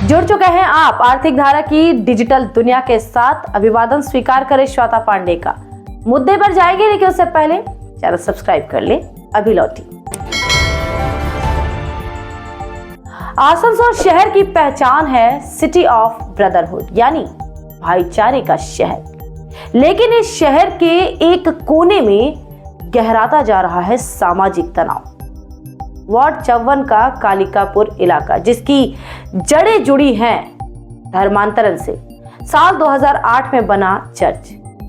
जुड़ चुके हैं आप आर्थिक धारा की डिजिटल दुनिया के साथ। अभिवादन स्वीकार करें श्वेता पांडे का। मुद्दे पर जाएंगे, लेकिन उससे पहले चैनल सब्सक्राइब कर ले। अभी लौटी। आसनसोल शहर की पहचान है सिटी ऑफ ब्रदरहुड, यानी भाईचारे का शहर। लेकिन इस शहर के एक कोने में गहराता जा रहा है सामाजिक तनाव। वार्ड 54 का कालिकापुर इलाका, जिसकी जड़ें जुड़ी हैं धर्मांतरण से। साल 2008 में बना चर्च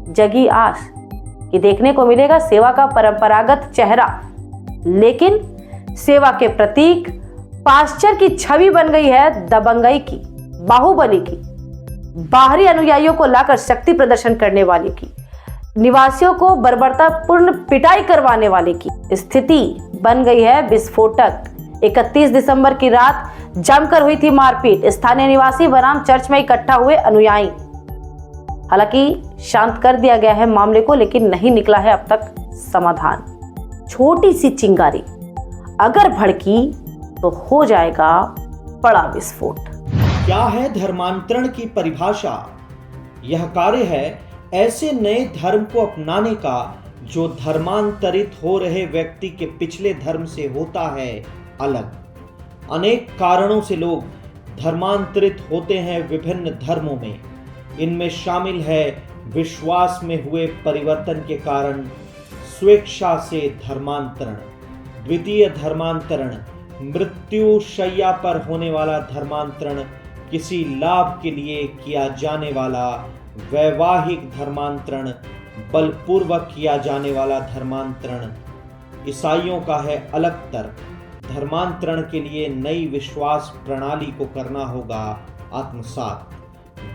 जगी आस कि देखने को मिलेगा सेवा का परंपरागत चेहरा, लेकिन सेवा के प्रतीक पास्चर की छवि बन गई है दबंगई की, बाहुबली की, बाहरी अनुयायियों को लाकर शक्ति प्रदर्शन करने वाले की, निवासियों को बर्बरतापूर्ण पिटाई करवाने वाले की स्थिति बन गई है विस्फोटक। 31 दिसंबर की रात जमकर हुई थी मारपीट। स्थानीय निवासी बनाम चर्च में इकट्ठा हुए अनुयायी। हालांकि शांत कर दिया गया है मामले को, लेकिन नहीं निकला है अब तक समाधान। छोटी सी चिंगारी अगर भड़की तो हो जाएगा बड़ा विस्फोट। क्या है धर्मांतरण की परिभाषा? यह कार्य है ऐसे नए धर्म को अपनाने का जो धर्मांतरित हो रहे व्यक्ति के पिछले धर्म से होता है अलग। अनेक कारणों से लोग धर्मांतरित होते हैं विभिन्न धर्मों में। इनमें शामिल है विश्वास में हुए परिवर्तन के कारण स्वेच्छा से धर्मांतरण, द्वितीय धर्मांतरण, मृत्यु शैया पर होने वाला धर्मांतरण, किसी लाभ के लिए किया जाने वाला वैवाहिक धर्मांतरण, बलपूर्वक किया जाने वाला धर्मांतरण। ईसाइयों का है अलग तर्क। धर्मांतरण के लिए नई विश्वास प्रणाली को करना होगा आत्मसात।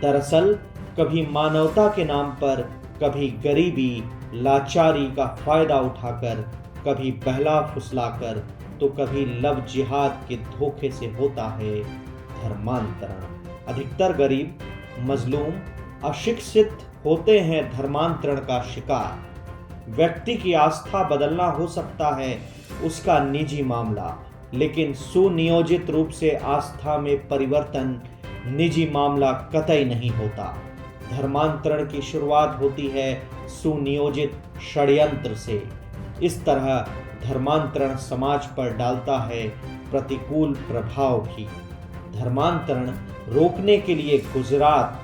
दरअसल कभी मानवता के नाम पर, कभी गरीबी लाचारी का फायदा उठाकर, कभी बहला फुसलाकर, तो कभी लव जिहाद के धोखे से होता है धर्मांतरण। अधिकतर गरीब, मजलूम, अशिक्षित होते हैं धर्मांतरण का शिकार। व्यक्ति की आस्था बदलना हो सकता है उसका निजी मामला, लेकिन सुनियोजित रूप से आस्था में परिवर्तन निजी मामला कतई नहीं होता। धर्मांतरण की शुरुआत होती है सुनियोजित षड्यंत्र से। इस तरह धर्मांतरण समाज पर डालता है प्रतिकूल प्रभाव भी। धर्मांतरण रोकने के लिए गुजरात,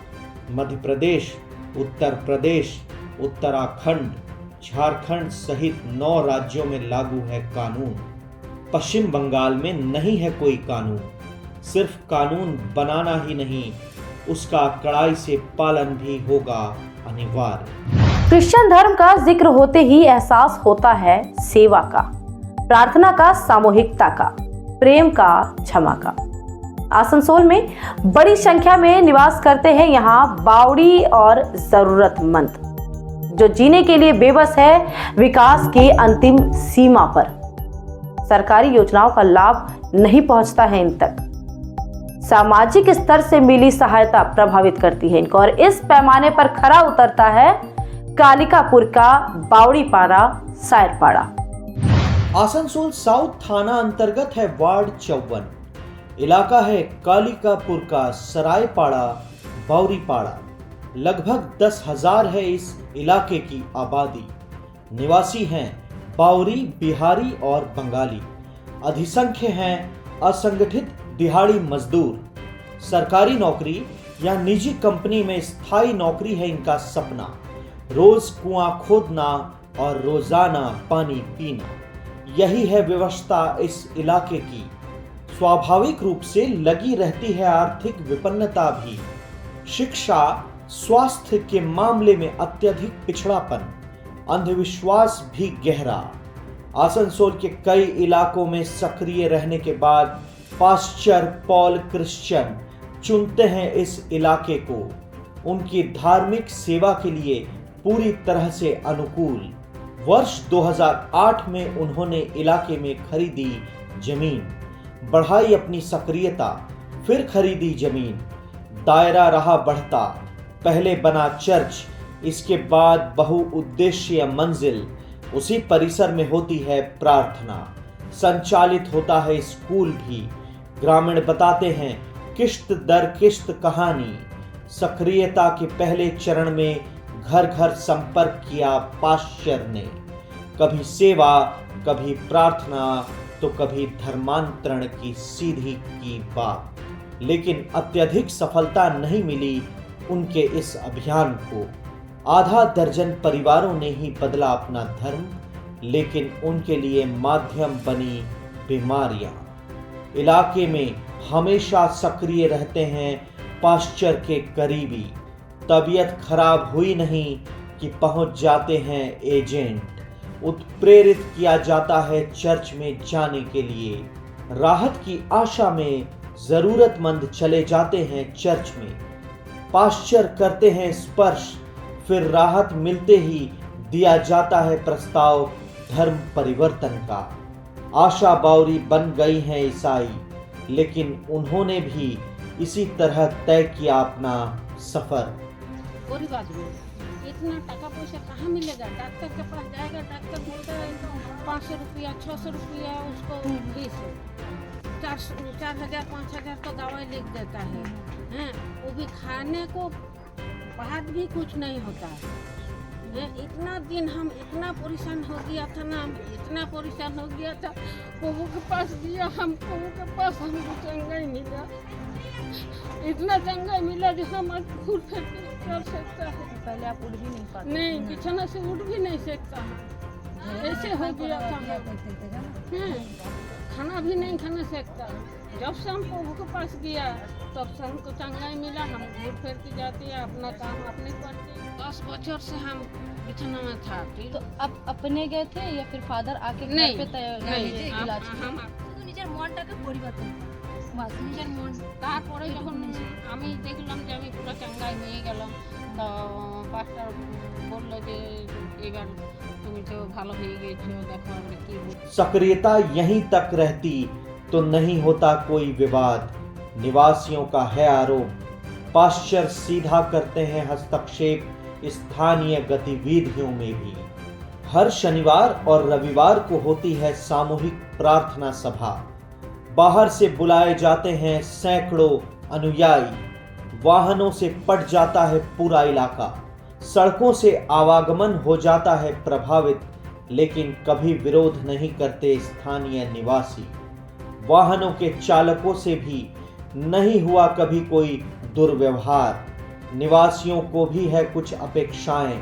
मध्य प्रदेश, उत्तर प्रदेश, उत्तराखंड, झारखंड सहित 9 राज्यों में लागू है कानून। पश्चिम बंगाल में नहीं है कोई कानून। सिर्फ कानून बनाना ही नहीं, उसका कड़ाई से पालन भी होगा अनिवार्य। क्रिश्चियन धर्म का जिक्र होते ही एहसास होता है सेवा का, प्रार्थना का, सामूहिकता का, प्रेम का, क्षमा का। आसनसोल में बड़ी संख्या में निवास करते हैं यहाँ बावड़ी और जरूरतमंद, जो जीने के लिए बेबस है विकास की अंतिम सीमा पर। सरकारी योजनाओं का लाभ नहीं पहुंचता है इन तक। सामाजिक स्तर से मिली सहायता प्रभावित करती है इनको, और इस पैमाने पर खरा उतरता है कालिकापुर का बावड़ीपाड़ा सायरपाड़ा। आसनसोल साउथ थाना अंतर्गत है वार्ड 54। इलाका है कालिकापुर का सरायपाड़ा बावड़ीपाड़ा। लगभग 10,000 है इस इलाके की आबादी। निवासी हैं बावरी, बिहारी और बंगाली। अधिसंख्य हैं असंगठित दिहाड़ी मजदूर। सरकारी नौकरी या निजी कंपनी में स्थायी नौकरी है इनका सपना। रोज कुआं खोदना और रोजाना पानी पीना, यही है व्यवस्था इस इलाके की। स्वाभाविक रूप से लगी रहती है आर्थिक विपन्नता भी। शिक्षा, स्वास्थ्य के मामले में अत्यधिक पिछड़ापन, अंधविश्वास भी गहरा। आसनसोल के कई इलाकों में सक्रिय रहने के बाद पास्चर पॉल क्रिश्चियन चुनते हैं इस इलाके को उनकी धार्मिक सेवा के लिए पूरी तरह से अनुकूल। वर्ष 2008 में उन्होंने इलाके में खरीदी जमीन, बढ़ाई अपनी सक्रियता, फिर खरीदी जमीन। दायरा रहा बढ़ता। पहले बना चर्च, इसके बाद बहुउद्देशीय मंजिल। उसी परिसर में होती है प्रार्थना। संचालित होता है स्कूल भी। ग्रामीण बताते हैं किश्त दर किश्त कहानी। सक्रियता के पहले चरण में घर घर संपर्क किया पाश्चर ने। कभी सेवा, कभी प्रार्थना, तो कभी धर्मांतरण की सीधी की बात। लेकिन अत्यधिक सफलता नहीं मिली उनके इस अभियान को। आधा दर्जन परिवारों ने ही बदला अपना धर्म, लेकिन उनके लिए माध्यम बनी बीमारियां। इलाके में हमेशा सक्रिय रहते हैं पाश्चर के करीबी। तबीयत खराब हुई नहीं कि पहुंच जाते हैं एजेंट। उत्प्रेरित किया जाता है चर्च में जाने के लिए। राहत की आशा में जरूरतमंद चले जाते हैं चर्च में। पाश्चर करते हैं स्पर्श, फिर राहत मिलते ही दिया जाता है प्रस्ताव धर्म परिवर्तन का। आशा बावरी बन गई हैं ईसाई, लेकिन उन्होंने भी इसी तरह तय किया अपना सफर। गरीब आदमी, इतना टका पैसा कहाँ मिलेगा? डॉक्टर के पास जाएगा, डॉक्टर बोलता है 500 रुपया 600 रुपया उसको फीस है। 4,000 5,000 तो दवाई लिख देता है, वो भी खाने को बाद भी कुछ नहीं होता है। इतना दिन हम इतना परेशान हो गया था ना, इतना परेशान हो गया था। प्रभु के पास गया, हम प्रभु के पास हमको चंगा ही मिला। इतना चंगा मिला जो हम आज घूर फिर कर सकता है। पहले आप उठ भी नहीं पाते? नहीं, बिछाना से उठ भी नहीं सकता है, ऐसे हो गया था। खाना भी नहीं खाना सकता। जब से हम प्रभु के पास गया तब से हमको चंगा ही मिला। हम घूर फिर के जाते हैं, अपना काम अपने करते। 10 बच्चों से हम बिछाना में था। तो अब अपने गए थे या फिर फादर आके घर नहीं, पे नहीं, इलाज हम নিজের মনটাকে পরিবর্তন বাস নিজের মন। তারপরে যখন আমি দেখলাম যে আমি পুরো চাঙ্গাই হয়ে গেলাম, তো পাস্টার বললো যে এবার তুমি তো ভালো হয়ে গেছো, দেখো আমরা কি হচ্ছে। सक्रियता यहीं तक रहती तो नहीं होता कोई विवाद। निवासियों का है आरोप, पाश्चर सीधा करते हैं हस्तक्षेप स्थानीय गतिविधियों में भी। हर शनिवार और रविवार को होती है सामूहिक प्रार्थना सभा। बाहर से बुलाए जाते हैं सैकड़ों अनुयायी। वाहनों से पट जाता है पूरा इलाका। सड़कों से आवागमन हो जाता है प्रभावित, लेकिन कभी विरोध नहीं करते स्थानीय निवासी। वाहनों के चालकों से भी नहीं हुआ कभी कोई दुर्व्यवहार। निवासियों को भी है कुछ अपेक्षाएं।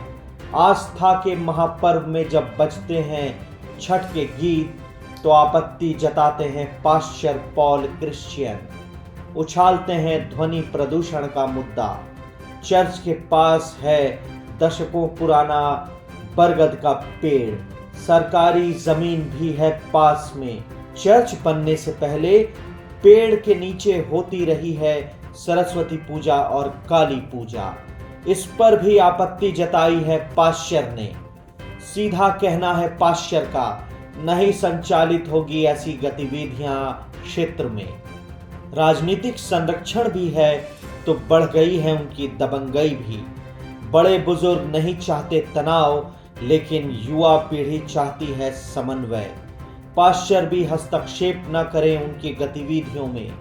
आस्था के महापर्व में जब बजते हैं छठ के गीत, तो आपत्ति जताते हैं पाश्चर पॉल क्रिश्चियन। उछालते हैं ध्वनि प्रदूषण का मुद्दा। चर्च के पास है दशकों पुराना बरगद का पेड़। सरकारी जमीन भी है पास में। चर्च बनने से पहले पेड़ के नीचे होती रही है सरस्वती पूजा और काली पूजा। इस पर भी आपत्ति जताई है पाश्चर ने। सीधा कहना है पाश्चर का, नहीं संचालित होगी ऐसी गतिविधियां क्षेत्र में। राजनीतिक संरक्षण भी है तो बढ़ गई है उनकी दबंगई भी। बड़े बुजुर्ग नहीं चाहते तनाव, लेकिन युवा पीढ़ी चाहती है समन्वय। पाश्चर भी हस्तक्षेप न करें उनकी गतिविधियों में,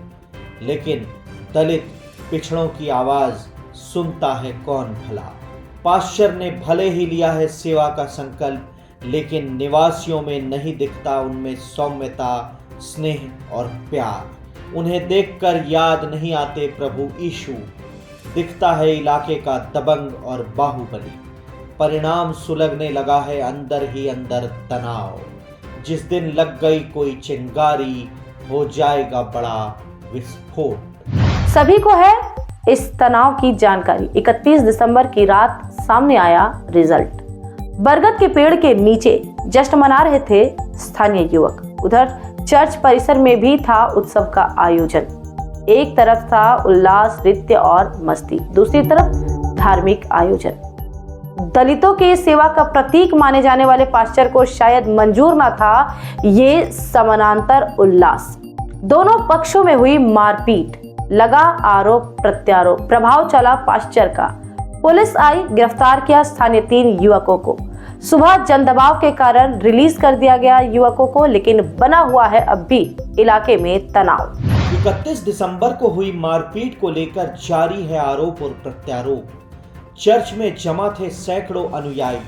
लेकिन दलित पिछड़ों की आवाज सुनता है कौन भला। पाश्चर ने भले ही लिया है सेवा का संकल्प, लेकिन निवासियों में नहीं दिखता उनमें सौम्यता, स्नेह और प्यार। उन्हें देखकर याद नहीं आते प्रभु यीशु। दिखता है इलाके का दबंग और बाहुबली। परिणाम सुलगने लगा है अंदर ही अंदर तनाव। जिस दिन लग गई कोई चिंगारी, हो जाएगा बड़ा विस्फोट। सभी को है इस तनाव की जानकारी। 31 दिसंबर की रात सामने आया रिजल्ट। बरगद के पेड़ के नीचे जश्न मना रहे थे स्थानीय युवक। उधर चर्च परिसर में भी था उत्सव का आयोजन। एक तरफ था उल्लास, नृत्य और मस्ती, दूसरी तरफ धार्मिक आयोजन। दलितों के सेवा का प्रतीक माने जाने वाले पास्टर को शायद मंजूर न था ये समानांतर उल्लास। दोनों पक्षों में हुई मारपीट, लगा आरोप प्रत्यारोप, प्रभाव चला पास्टर का। पुलिस आई, गिरफ्तार किया स्थानीय 3 युवकों को। सुबह जनदबाव के कारण रिलीज कर दिया गया युवकों को, लेकिन बना हुआ है अब भी इलाके में तनाव। 31 दिसंबर को हुई मारपीट को लेकर जारी है आरोप और प्रत्यारोप। चर्च में जमा थे सैकड़ों अनुयायी,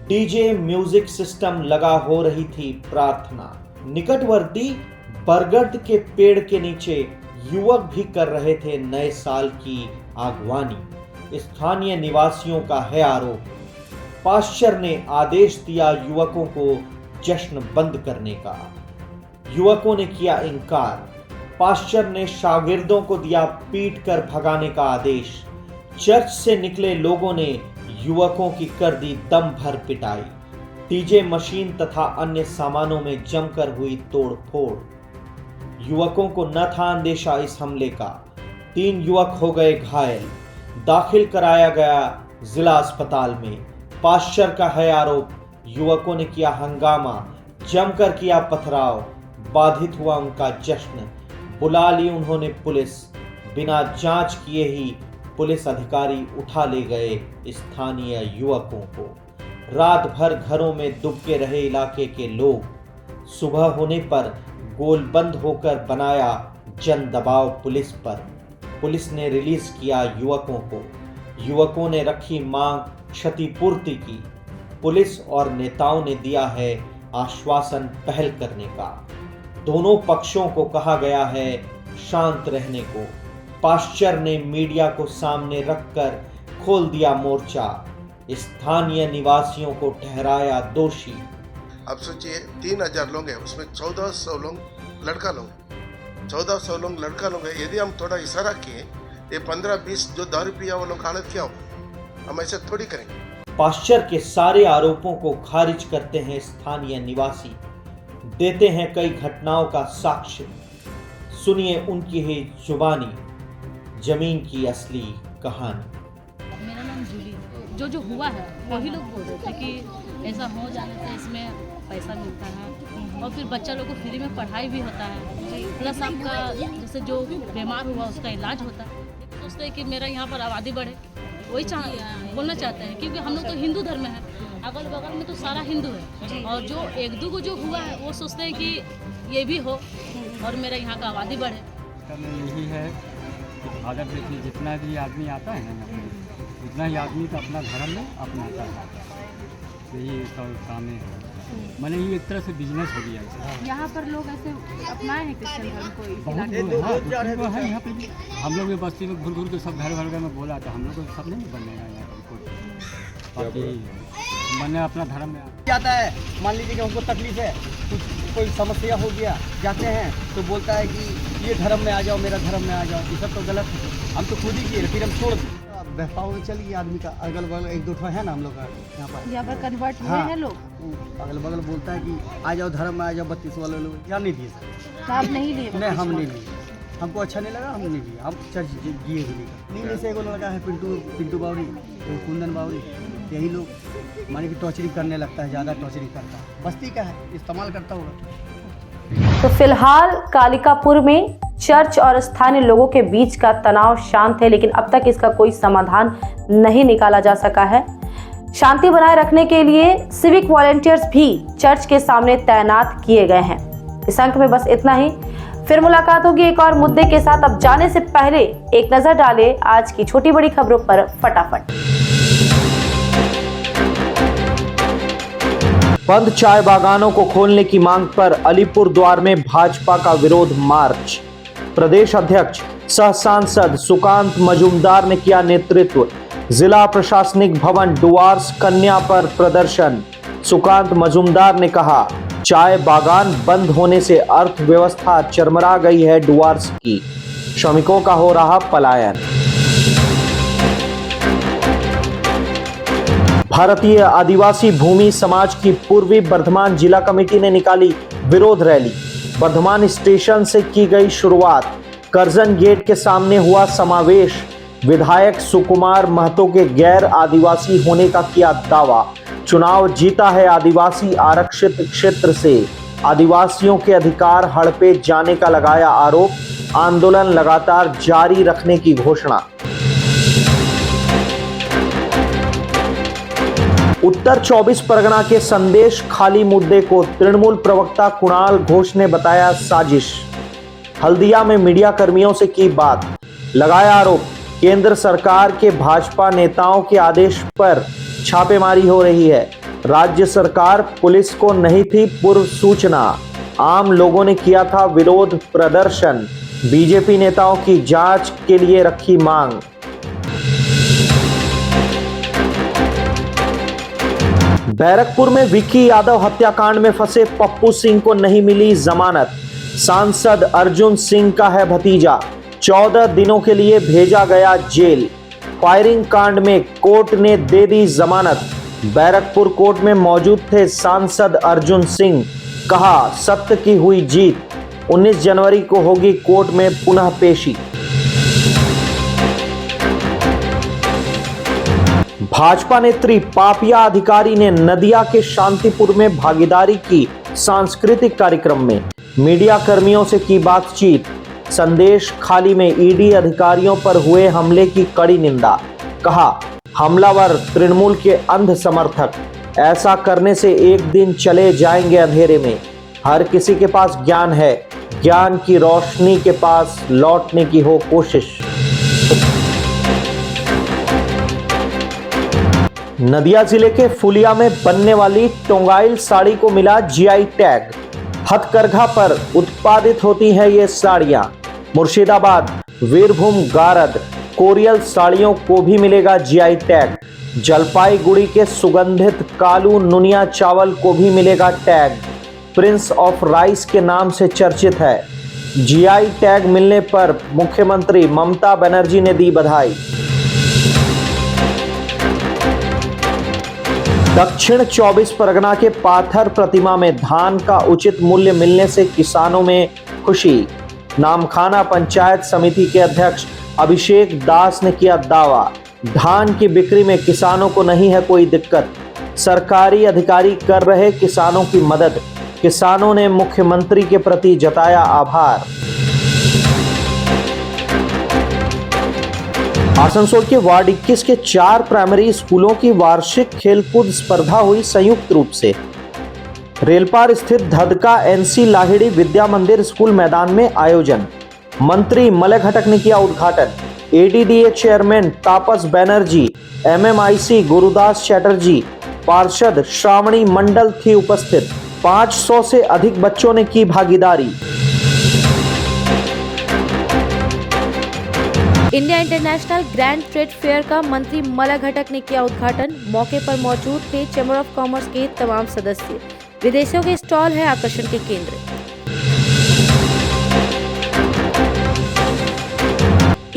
डीजे म्यूजिक सिस्टम लगा हो रही थी प्रार्थना। निकटवर्ती बरगद के पेड़ के नीचे युवक भी कर रहे थे नए साल की आगवानी। स्थानीय निवासियों का है आरोप, पास्टर ने आदेश दिया युवकों को जश्न बंद करने का। युवकों ने किया इनकार। पास्टर ने शागिर्दों को दिया पीट कर भगाने का आदेश। चर्च से निकले लोगों ने युवकों की कर दी दम भर पिटाई। डीजे मशीन तथा अन्य सामानों में जमकर हुई तोड़फोड़। युवकों को न था अंदेशा इस हमले का। 3 युवक हो गए घायल, दाखिल कराया गया जिला अस्पताल में। पास्टर का है आरोप, युवकों ने किया हंगामा, जमकर किया पथराव, बाधित हुआ उनका जश्न। बुला ली उन्होंने पुलिस, बिना जांच किए ही पुलिस अधिकारी उठा ले गए स्थानीय युवकों को। रात भर घरों में दुबके रहे इलाके के लोग। सुबह होने पर गोलबंद होकर बनाया जन दबाव पुलिस पर। पुलिस ने रिलीज किया युवकों को। युवकों ने रखी मांग क्षतिपूर्ति की। पुलिस और नेताओं ने दिया है आश्वासन पहल करने का। दोनों पक्षों को कहा गया है शांत रहने को। पास्टर ने मीडिया को सामने रखकर खोल दिया मोर्चा। स्थानीय निवासियों को ठहराया दोषी। अब सोचिए 3000 लोग हैं, उसमें 1400 लोग लड़का लोग, 1400 लोग लड़का लोग हैं। यदि हम थोड़ा इशारा किए, ये 15-20 जो दारू पिया वो लोग हालत क्या हो, हम ऐसे थोड़ी करेंगे। पास्टर के सारे आरोपों को खारिज करते हैं स्थानीय निवासी, देते हैं कई घटनाओं का साक्ष्य। सुनिए उनकी ही जुबानी जमीन की असली कहानी। मेरा नाम जूली। जो हुआ है वही लोग बोल रहे थे कि ऐसा हो जाने से इसमें पैसा मिलता है और फिर बच्चा लोग को फ्री में पढ़ाई भी होता है, प्लस आपका जैसे जो बीमार हुआ उसका इलाज होता है। सोचते हैं कि मेरा यहाँ पर आबादी बढ़े, वही बोलना चाहते हैं क्योंकि हम लोग तो हिंदू धर्म है, अगल बगल में तो सारा हिंदू है और जो 1-2 को जो हुआ है वो सोचते हैं कि ये भी हो और मेरा यहाँ का आबादी बढ़े। यही है कि भारत देश में जितना भी आदमी आता है ना, उतना ही आदमी का अपना धर्म में अपनाता है। यही सब काम है, मैंने ये एक तरह से बिजनेस हो गया है। यहाँ पर लोग ऐसे अपनाए हैं क्रिश्चियन धर्म को इस बहुत इलाके में। लोग है यहाँ पे भी। हम लोग भी बस्ती में घूर घूर के सब घर घर में बोला था, हम लोग को सब नहीं बनेगा यहाँ पर कोई। बाकी मैंने अपना धर्म में जाता है। मान लीजिए कि हमको तकलीफ है, कुछ कोई समस्या हो गया, जाते हैं तो बोलता है कि ये धर्म में आ जाओ, मेरा धर्म में आ जाओ। ये सब तो गलत है, हम तो खुद ही किए, फिर हम छोड़ दें। बहकाव में चल गया आदमी का। अगल बगल 1-2 ठो है ना हम लोग का यहाँ पर कन्वर्ट हुए हैं लोग। अगल बगल बोलता है कि आ जाओ धर्म में आ जाओ। 32 वाले लोग यहाँ नहीं दिए सर। आप नहीं लिए? नहीं, हम नहीं लिए, हमको अच्छा नहीं लगा, हम नहीं लिए। हम चर्च दिए भी नहीं। जैसे एगो लड़का है पिंटू बावरी, कुंदन बावरी, यही लोग माने कि टॉर्चरिंग करने लगता है, ज़्यादा टॉर्चरिंग करता है। बस्ती का है, इस्तेमाल करता होगा। तो फिलहाल कालिकापुर में चर्च और स्थानीय लोगों के बीच का तनाव शांत है, लेकिन अब तक इसका कोई समाधान नहीं निकाला जा सका है। शांति बनाए रखने के लिए सिविक वॉलंटियर्स भी चर्च के सामने तैनात किए गए हैं। इस अंक में बस इतना ही। फिर मुलाकात होगी एक और मुद्दे के साथ। अब जाने से पहले एक नजर डालें आज की छोटी बड़ी खबरों पर फटाफट। बंद चाय बागानों को खोलने की मांग पर अलीपुर द्वार में भाजपा का विरोध मार्च। प्रदेश अध्यक्ष सह सांसद सुकांत मजूमदार ने किया नेतृत्व। जिला प्रशासनिक भवन डुआर्स कन्या पर प्रदर्शन। सुकांत मजूमदार ने कहा, चाय बागान बंद होने से अर्थव्यवस्था चरमरा गई है डुआर्स की। श्रमिकों का हो रहा पलायन। भारतीय आदिवासी भूमि समाज की पूर्वी बर्धमान जिला कमेटी ने निकाली विरोध रैली। बर्धमान स्टेशन से की गई शुरुआत। करजन गेट के सामने हुआ समावेश। विधायक सुकुमार महतो के गैर आदिवासी होने का किया दावा। चुनाव जीता है आदिवासी आरक्षित क्षेत्र से। आदिवासियों के अधिकार हड़पे जाने का लगाया आरोप। आंदोलन लगातार जारी रखने की घोषणा। उत्तर 24 परगना के संदेश खाली मुद्दे को तृणमूल प्रवक्ता कुणाल घोष ने बताया साजिश। हल्दिया में मीडिया कर्मियों से की बात, लगाया आरोप केंद्र सरकार के भाजपा नेताओं के आदेश पर छापेमारी हो रही है। राज्य सरकार पुलिस को नहीं थी पूर्व सूचना, आम लोगों ने किया था विरोध प्रदर्शन, बीजेपी नेताओं की जांच के लिए रखी मांग। बैरकपुर में विक्की यादव हत्याकांड में फंसे पप्पू सिंह को नहीं मिली जमानत। सांसद अर्जुन सिंह का है भतीजा, 14 दिनों के लिए भेजा गया जेल। फायरिंग कांड में कोर्ट ने दे दी जमानत। बैरकपुर कोर्ट में मौजूद थे सांसद अर्जुन सिंह, कहा सत्य की हुई जीत। 19 जनवरी को होगी कोर्ट में पुनः पेशी। भाजपा नेत्री पापिया अधिकारी ने नदिया के शांतिपुर में भागीदारी की सांस्कृतिक कार्यक्रम में, मीडिया कर्मियों से की बातचीत। संदेश खाली में ईडी अधिकारियों पर हुए हमले की कड़ी निंदा, कहा हमलावर तृणमूल के अंध समर्थक, ऐसा करने से एक दिन चले जाएंगे अंधेरे में। हर किसी के पास ज्ञान है, ज्ञान की रोशनी के पास लौटने की हो कोशिश। नदिया जिले के फुलिया में बनने वाली टोंगाइल साड़ी को मिला जीआई टैग। हथकरघा पर उत्पादित होती हैं ये साड़ियां। मुर्शिदाबाद, वीरभूम, गारद, कोरियल साड़ियों को भी मिलेगा जीआई टैग। जलपाईगुड़ी के सुगंधित कालू नुनिया चावल को भी मिलेगा टैग। प्रिंस ऑफ राइस के नाम से चर्चित है। जीआई टैग मिलने पर मुख्यमंत्री ममता बनर्जी ने दी बधाई। दक्षिण 24 परगना के पाथर प्रतिमा में धान का उचित मूल्य मिलने से किसानों में खुशी। नामखाना पंचायत समिति के अध्यक्ष अभिषेक दास ने किया दावा, धान की बिक्री में किसानों को नहीं है कोई दिक्कत। सरकारी अधिकारी कर रहे किसानों की मदद। किसानों ने मुख्यमंत्री के प्रति जताया आभार। आसनसोल के वार्ड 21 के 4 प्राइमरी स्कूलों की वार्षिक खेलकूद स्पर्धा हुई संयुक्त रूप से। रेलपार स्थित धदका एनसी लाहिड़ी विद्या मंदिर स्कूल मैदान में आयोजन। मंत्री मलय घटक ने किया उद्घाटन। एडीडीए चेयरमैन तापस बैनर्जी, एमएमआईसी गुरुदास चैटर्जी, पार्षद श्रावणी मंडल थी उपस्थित। 500 से अधिक बच्चों ने की भागीदारी। India international grand trade fair का मंत्री मलय घटक ने किया उद्घाटन। मौके पर मौजूद थे चैम्बर ऑफ कॉमर्स के तमाम सदस्य। विदेशियों के स्टॉल है आकर्षण के केंद्र।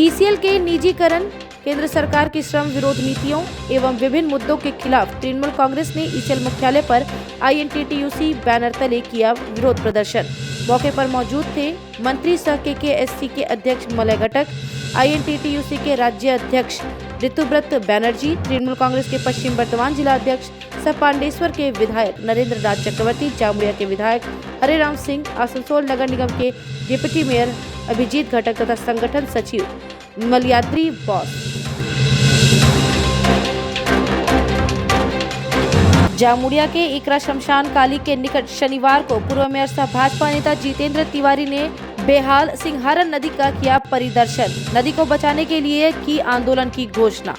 ईसीएल के निजीकरण, केंद्र सरकार की श्रम विरोध नीतियों एवं विभिन्न मुद्दों के खिलाफ तृणमूल कांग्रेस ने ईसीएल मुख्यालय पर आईएनटीटीयूसी बैनर तले किया विरोध प्रदर्शन। मौके पर मौजूद थे मंत्री सह केकेएससी के अध्यक्ष मलय घटक, आईएनटीटीयूसी के राज्य अध्यक्ष ऋतुव्रत बैनर्जी, तृणमूल कांग्रेस के पश्चिम बर्धमान जिला अध्यक्ष सह पांडेश्वर के विधायक नरेंद्र राज चक्रवर्ती, जामुड़िया के विधायक हरेराम सिंह, आसनसोल नगर निगम के डिप्टी मेयर अभिजीत घटक तथा संगठन सचिव मलयाद्री बॉस। जामुड़िया के इकरा शमशान काली के निकट शनिवार को पूर्व मेयर सह भाजपा नेता जितेंद्र तिवारी ने बेहाल सिंहारन नदी का किया परिदर्शन। नदी को बचाने के लिए की आंदोलन की घोषणा।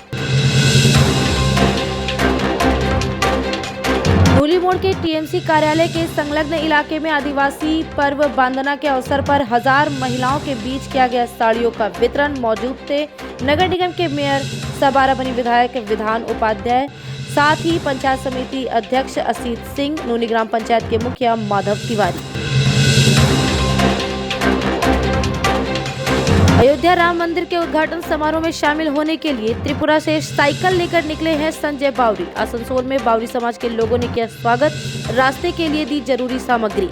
नूली मोड़ के टीएमसी कार्यालय के संलग्न इलाके में आदिवासी पर्व बांदना के अवसर पर 1000 महिलाओं के बीच किया गया साड़ियों का वितरण। मौजूद थे नगर निगम के मेयर सह बाराबनी विधायक विधान उपाध्याय, साथ ही पंचायत समिति अध्यक्ष असीत सिंह, नूनी ग्राम पंचायत के मुखिया माधव तिवारी। अयोध्या राम मंदिर के उद्घाटन समारोह में शामिल होने के लिए त्रिपुरा से साइकिल लेकर निकले हैं संजय बावरी। आसनसोल में बावरी समाज के लोगों ने किया स्वागत, रास्ते के लिए दी जरूरी सामग्री।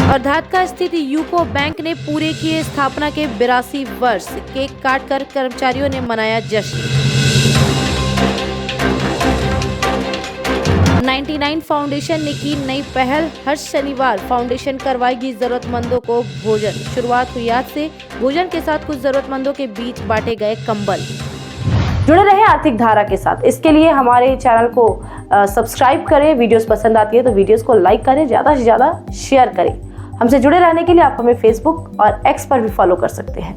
और धादका स्थित यूको बैंक ने पूरे किए स्थापना के 82 वर्ष। केक काटकर कर्मचारियों ने मनाया जश्न। 99 फाउंडेशन ने की नई पहल। हर शनिवार फाउंडेशन करवाएगी जरूरतमंदों को भोजन। शुरुआत हुई आज से। भोजन के साथ कुछ जरूरतमंदों के बीच बांटे गए कंबल। जुड़े रहें आर्थिक धारा के साथ। इसके लिए हमारे चैनल को सब्सक्राइब करें, वीडियोस पसंद आती है तो वीडियोस को लाइक करें, ज़्यादा से ज़्यादा शेयर करें। हमसे जुड़े रहने के लिए आप हमें फेसबुक और एक्स पर भी फॉलो कर सकते हैं।